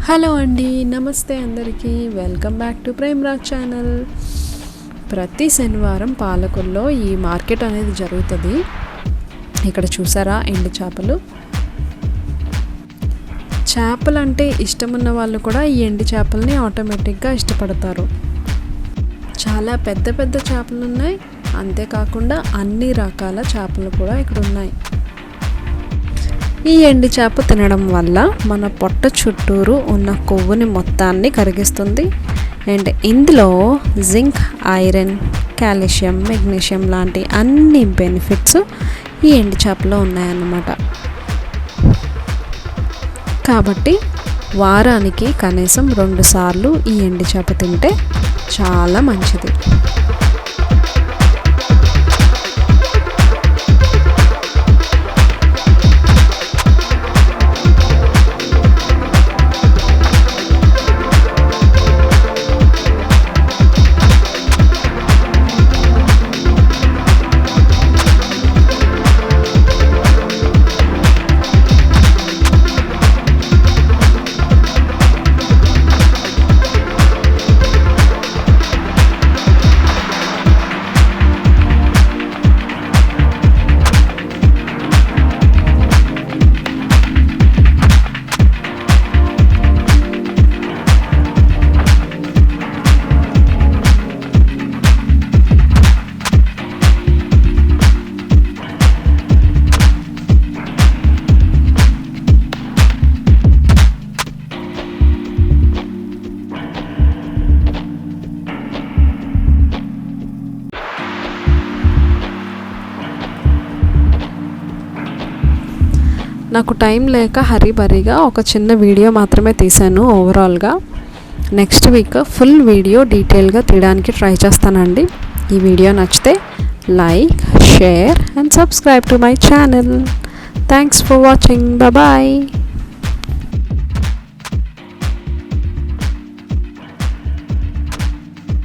Hello అండి, నమస్తే అందరికీ. Welcome back to Premraj channel. ప్రతి శనివారం పాలకుల్లో ఈ మార్కెట్ అనేది జరుగుతుంది. ఇక్కడ చూసారా ఎండు చేపలు అంటే ఇష్టమున్న వాళ్ళు కూడా ఈ ఎండు చేపల్ని ఆటోమేటిక్గా ఇష్టపడతారు. చాలా పెద్ద పెద్ద చేపలు ఉన్నాయి, అంతేకాకుండా అన్ని రకాల చేపలు కూడా ఇక్కడ ఉన్నాయి. ఈ ఎండు చేప తినడం వల్ల మన పొట్ట చుట్టూరు ఉన్న కొవ్వుని మొత్తాన్ని కరిగిస్తుంది. అండ్ ఇందులో జింక్, ఐరన్, కాల్షియం, మెగ్నీషియం లాంటి అన్ని బెనిఫిట్స్ ఈ ఎండు చేపలో ఉన్నాయన్నమాట. కాబట్టి వారానికి కనీసం 2 సార్లు ఈ ఎండు చేప తింటే చాలా మంచిది. నాకు టైం లేక హరీబరీగా ఒక చిన్న వీడియో మాత్రమే తీశాను. ఓవరాల్గా నెక్స్ట్ వీక్ ఫుల్ వీడియో డీటెయిల్గా తీయడానికి ట్రై చేస్తానండి. ఈ వీడియో నచ్చితే like, share and subscribe to my channel. Thanks for watching. Bye.